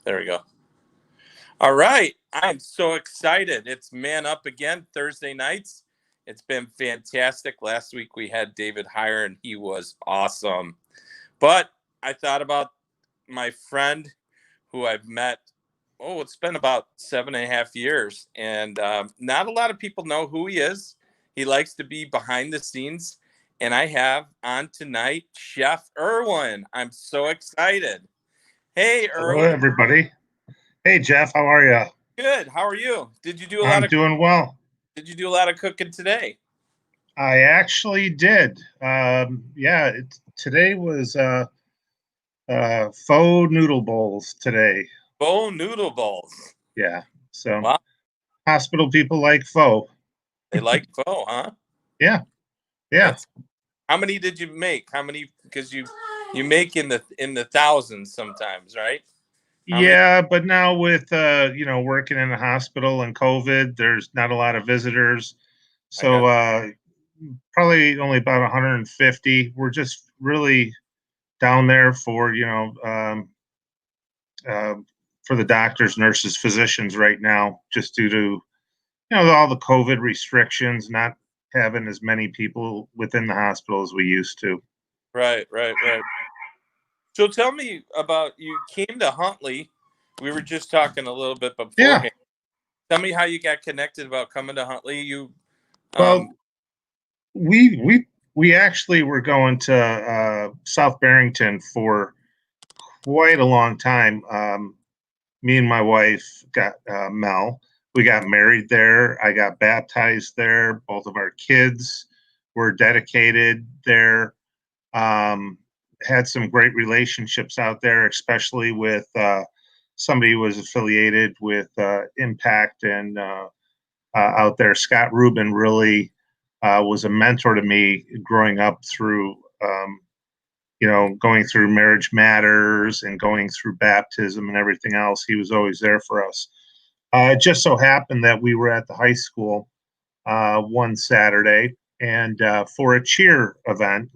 There we go. All right. I'm so excited. It's Man Up again, Thursday nights. It's been fantastic. Last week we had David Heyer, and he was awesome. But I thought about my friend who I've met, it's been about 7.5 years. And not a lot of people know who he is. He likes to be behind the scenes. And I have on tonight Chef Irwin. I'm so excited. Hey, Hello, Irwin. everybody. Hey, Jeff, how are you? Good. How are you? I'm doing well. Did you do a lot of cooking today? I actually did. Today was faux noodle bowls today. Bowl noodle balls. Yeah, so Wow. hospital people like faux. They like pho, huh? Yeah, yeah, That's how many did you make? How many? Because you make in the thousands sometimes, right? How many? yeah. But now with working in the hospital and COVID, there's not a lot of visitors, I got. so probably only about 150. We're just really down there for uh, for the doctors, nurses, physicians right now, just due to all the COVID restrictions, not having as many people within the hospital as we used to. Right, right, right. So tell me about you came to Huntley. We were just talking a little bit Yeah, beforehand. Tell me how you got connected about coming to Huntley. Um, well, we actually were going to South Barrington for quite a long time. Me and my wife got Mel. We got married there. I got baptized there. Both of our kids were dedicated there. Um, had some great relationships out there, especially with somebody who was affiliated with Impact and out there. Scott Rubin really was a mentor to me growing up through, going through Marriage Matters and going through baptism and everything else. He was always there for us. It just so happened that we were at the high school one Saturday and for a cheer event,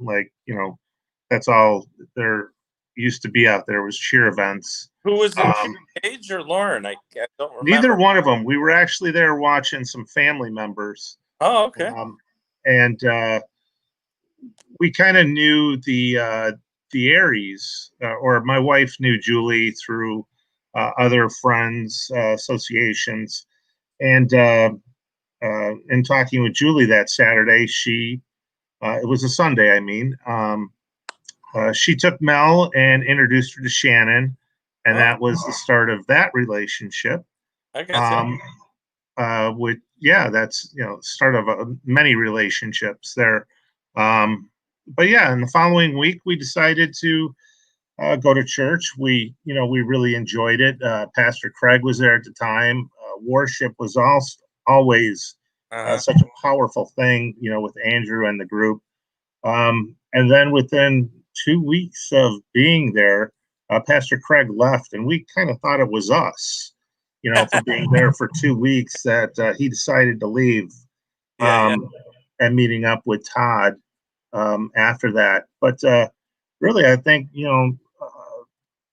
that's all there used to be out there was cheer events. who was the Um, Paige or Lauren? I don't Neither remember. one of them. We were actually there watching some family members, Oh, okay. and we kind of knew the Aries, or my wife knew Julie through other friends, associations, and in talking with Julie that Saturday, it was a Sunday, I mean. She took Mel and introduced her to Shannon, and Oh, that was the start of that relationship. I got you. Um, that's start of many relationships there. But yeah, in the following week, we decided to go to church. We really enjoyed it. Pastor Craig was there at the time. Worship was also always Uh-huh. such a powerful thing, with Andrew and the group. And then within 2 weeks of being there, Pastor Craig left, and we kind of thought it was us, for being there for 2 weeks that he decided to leave Yeah, yeah. and meeting up with Todd after that. But really, I think,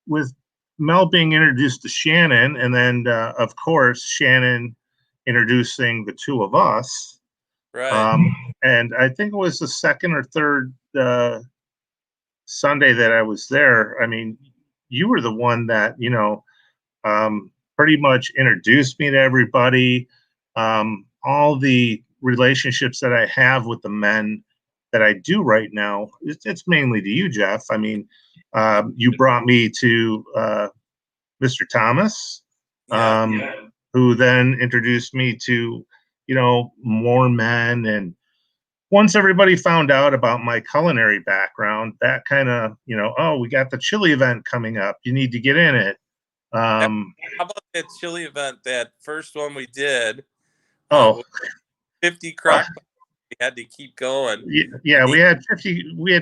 with Mel being introduced to Shannon, and then, of course, Shannon introducing the two of us. Right. Um, and I think it was the second or third Sunday that I was there. I mean, you were the one that, pretty much introduced me to everybody. All the relationships that I have with the men that I do right now, it's mainly to you, Jeff. I mean, you brought me to Mr. Thomas, Yeah. who then introduced me to, more men. And once everybody found out about my culinary background, that kind of, oh, we got the chili event coming up. You need to get in it. How Um, about that chili event, that first one we did? oh, With 50 uh, crock pots. We had to keep going. yeah, And we had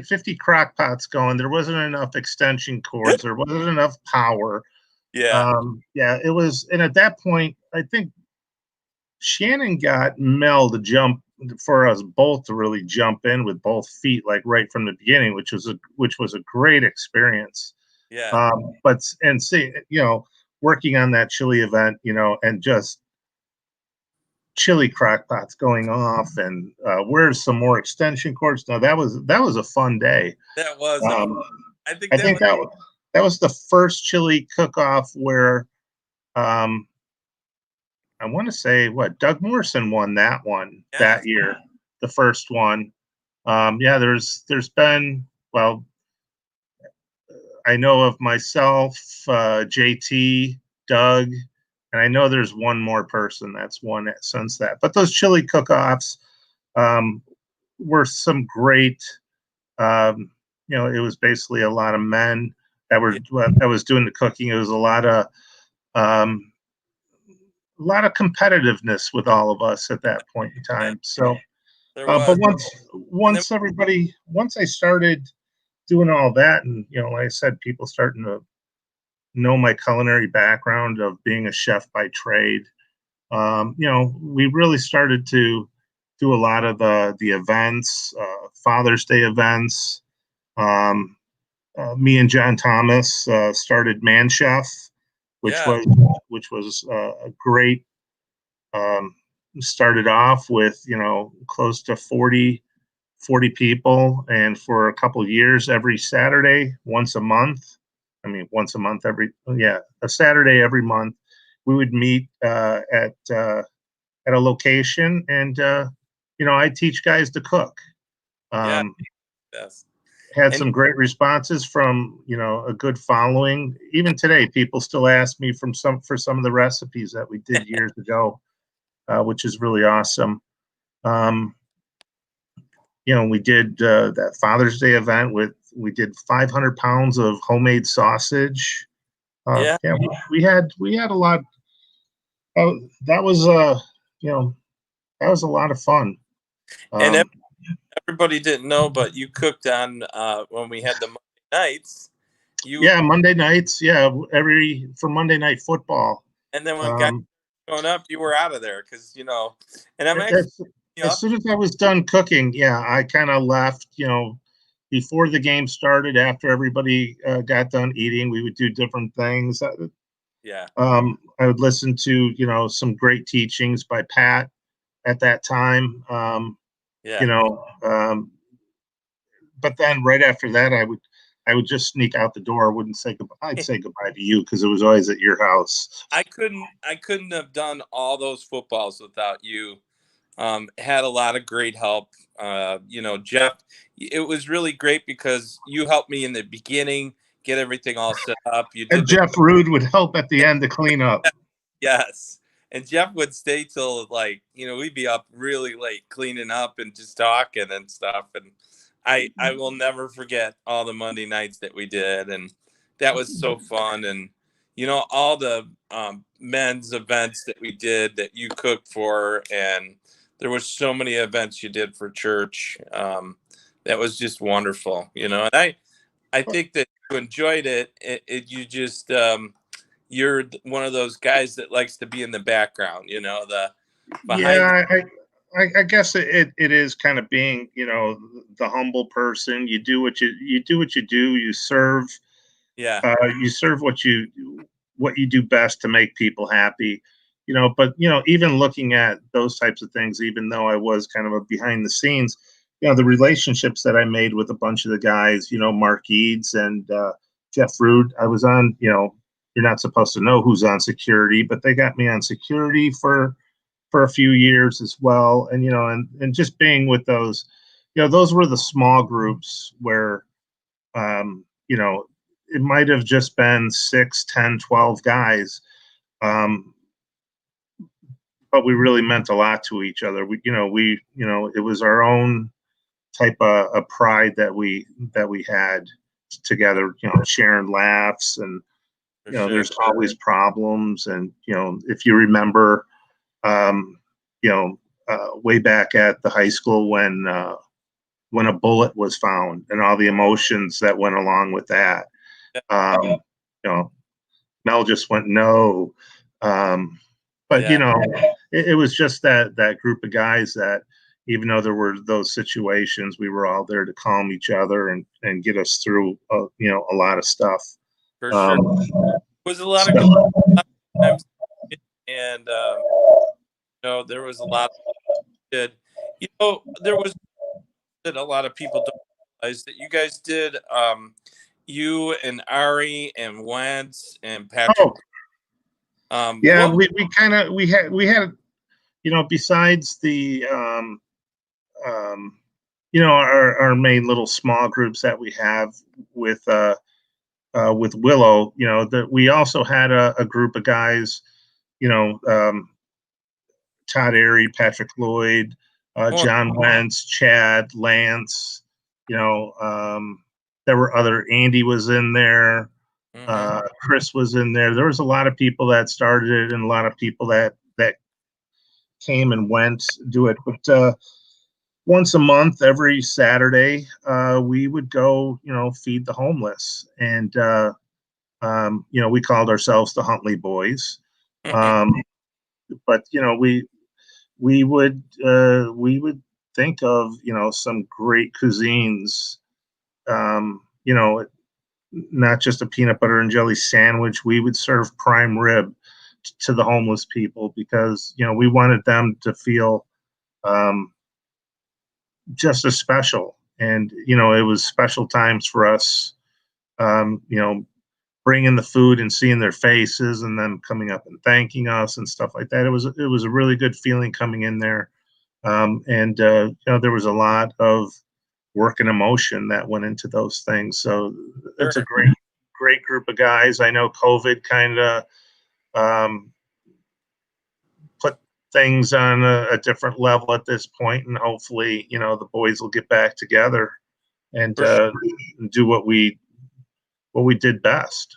50 crock pots going. There wasn't enough extension cords. There wasn't enough power. yeah. Yeah, it was. And at that point, I think Shannon got Mel to jump for us both to really jump in with both feet, like right from the beginning, which was a great experience. Yeah. But and see, working on that chili event, and just chili crock pots going off, and where's some more extension cords. Now that was a fun day. That was a. Um, I think I that think was. that was the first chili cook-off where um, I want to say what Doug Morrison won that one Yeah. that year, the first one. Yeah, there's been, well, I know of myself, JT, Doug, and I know there's one more person that's won it since that. But those chili cook-offs um, were some great. Um, it was basically a lot of men Yeah. that was doing the cooking. It was um, a lot of competitiveness with all of us at that point in Yeah. time. So, There but was. And then once I started doing all that, and like I said, people starting to know my culinary background of being a chef by trade. We really started to do a lot of the events, Father's Day events. Um, Me and John Thomas started Man Chef, which yeah. was a great. Um, Started off with close to 40 people, and for a couple of years, every Saturday, once a month. I mean, once a month, a Saturday every month, we would meet at a location, and I teach guys to cook. Yeah. Um, Yes. Had And some great responses from a good following. Even today, people still ask me for some of the recipes that we did years ago, which is really awesome. Um, we did that Father's Day event we did 500 pounds of homemade sausage. yeah. Yeah, we had a lot. That was that was a lot of fun. And Um, everybody didn't know, but you cooked on when we had the Monday nights. You yeah, Monday nights. Yeah, every for Monday Night Football. and then when guys Um, showing up, you were out of there because And I'm actually as, as up. soon as I was done cooking, yeah, I kind of left. Before the game started, after everybody got done eating, we would do different things. Yeah. I would listen to some great teachings by Pat at that time. You Yeah. know, um, but then right after that, I would just sneak out the door. I wouldn't say goodbye. I'd say goodbye to you because it was always at your house. I couldn't have done all those footballs without you. Had a lot of great help. Jeff, it was really great because you helped me in the beginning get everything all set up. You And did the Jeff Rude would help at the end to clean up. yes. And Jeff would stay till we'd be up really late cleaning up and just talking and stuff. And I will never forget all the Monday nights that we did. And that was so fun. And, all the men's events that we did that you cooked for. And there was so many events you did for church. That was just wonderful, and I think that you enjoyed it. You just, you're one of those guys that likes to be in the background, the behind. Yeah, I guess it is kind of being the humble person. You do what you do. Yeah, You serve what you do best to make people happy. But even looking at those types of things, even though I was kind of a behind the scenes, the relationships that I made with a bunch of the guys, Mark Eads and Jeff Rude. I was on, you're not supposed to know who's on security, but they got me on security for a few years as well. And and just being with those, those were the small groups where it might have just been 6, 10, 12 guys. Um, but we really meant a lot to each other. It was our own type of pride that we had together, sharing laughs, and for sure. there's always problems. And if you remember, um, way back at the high school when a bullet was found and all the emotions that went along with that. Um, you know, Mel just went no. But Yeah, it was just that group of guys that, even though there were those situations, we were all there to calm each other and get us through a lot of stuff. for sure. Um, was a lot So, of good times, and there was a lot that there was that a lot of people don't realize that you guys did. You and Ari and Wentz and Patrick. oh, yeah, What? we had besides the our main little small groups that we have with Willow, that we also had a group of guys, you know, um, Todd Airy, Patrick Lloyd, Oh, John Wentz, Chad, Lance. There were Andy was in there, mm-hmm. Chris was in there. There was a lot of people that started it, and a lot of people that came and went do it. But once a month, every Saturday, we would go, feed the homeless, and we called ourselves the Huntley Boys. Um, but we would think of some great cuisines. Not just a peanut butter and jelly sandwich. We would serve prime rib to the homeless people because we wanted them to feel um, just as special. And it was special times for us. Bringing the food and seeing their faces and them coming up and thanking us and stuff like that. It was a really good feeling coming in there. And there was a lot of work and emotion that went into those things. So it's a Sure. great group of guys. I know COVID kind of um, put things on a different level at this point, and hopefully, the boys will get back together and For sure. do what we did best.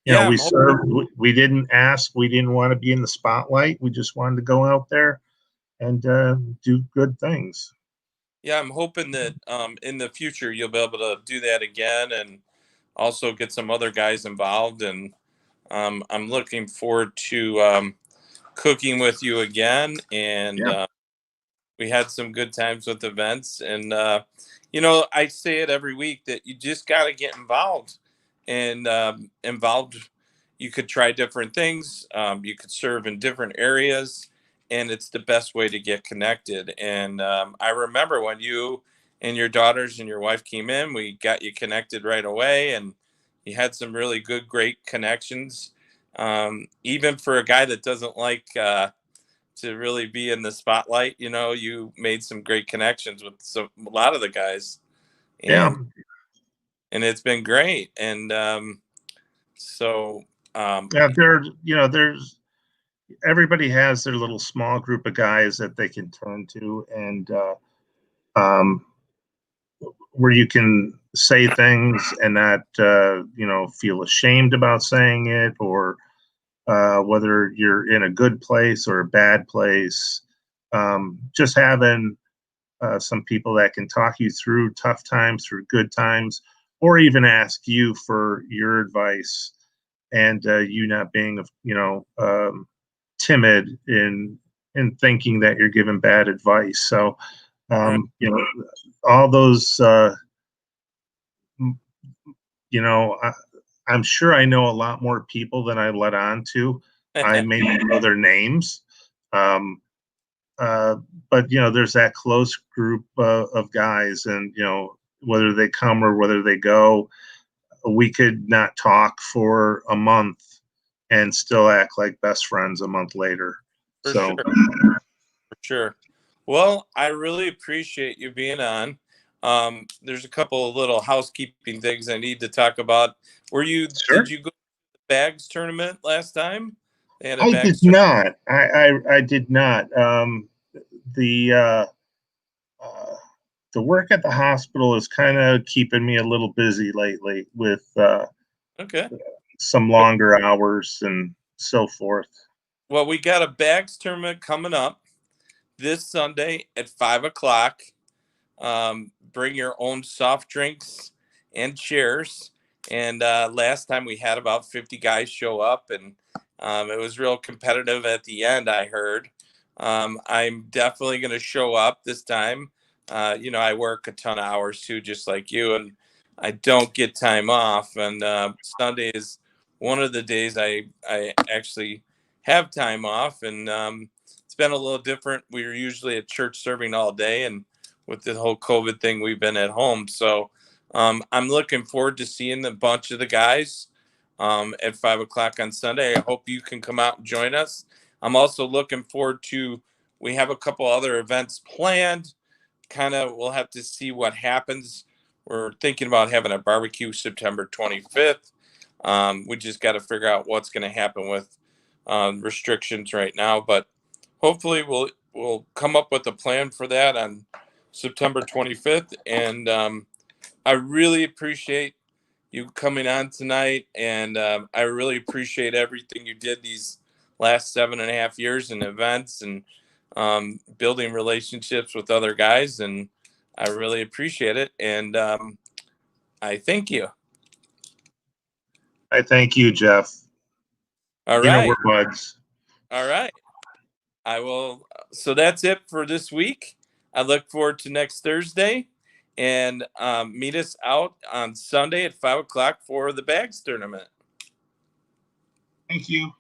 Yeah, We served. We didn't ask. We didn't want to be in the spotlight. We just wanted to go out there and do good things. yeah, I'm hoping that in the future you'll be able to do that again and also get some other guys involved. And I'm looking forward to cooking with you again. And Yeah, we had some good times with events. And I say it every week that you just got to get involved. And involved, you could try different things. You could serve in different areas, and it's the best way to get connected. And I remember when you and your daughters and your wife came in, we got you connected right away, and you had some really good, great connections. Even for a guy that doesn't like to really be in the spotlight, you made some great connections with a lot of the guys, yeah, and it's been great. And so um, yeah. There's everybody has their little small group of guys that they can turn to, and um, where you can say things and not feel ashamed about saying it, or whether you're in a good place or a bad place. Just having some people that can talk you through tough times, through good times, or even ask you for your advice, and you not being, timid in thinking that you're giving bad advice. So, right. all those, you know, I, I'm sure I know a lot more people than I let on to. I may not know their names. Um, uh, but there's that close group of guys, and whether they come or whether they go, we could not talk for a month and still act like best friends a month later. For So sure. For sure. Well, I really appreciate you being on. There's a couple of little housekeeping things I need to talk about. Did sure. you go to the bags tournament last time? They had a I did bags tournament. not. I did not. The uh, the work at the hospital is kind of keeping me a little busy lately with Okay. some longer hours and so forth. Well, we got a bags tournament coming up this Sunday at 5 o'clock. Bring your own soft drinks and chairs. And last time we had about 50 guys show up, and it was real competitive at the end, I heard. I'm definitely going to show up this time. I work a ton of hours too, just like you, and I don't get time off. And Sunday is one of the days I actually have time off, and it's been a little different. We were usually at church serving all day, and with the whole COVID thing, we've been at home. So I'm looking forward to seeing a bunch of the guys at 5 o'clock on Sunday. I hope you can come out and join us. I'm also looking forward to. We have a couple other events planned. Kind of, we'll have to see what happens. We're thinking about having a barbecue September 25th. We just got to figure out what's going to happen with restrictions right now, but hopefully we'll come up with a plan for that on September 25th. And I really appreciate you coming on tonight, and I really appreciate everything you did these last 7.5 years in events and building relationships with other guys, and I really appreciate it. And I thank you. I thank you, Jeff. All You know, right. we're buds. All right. I will. So that's it for this week. I look forward to next Thursday, and meet us out on Sunday at 5 o'clock for the bags tournament. Thank you.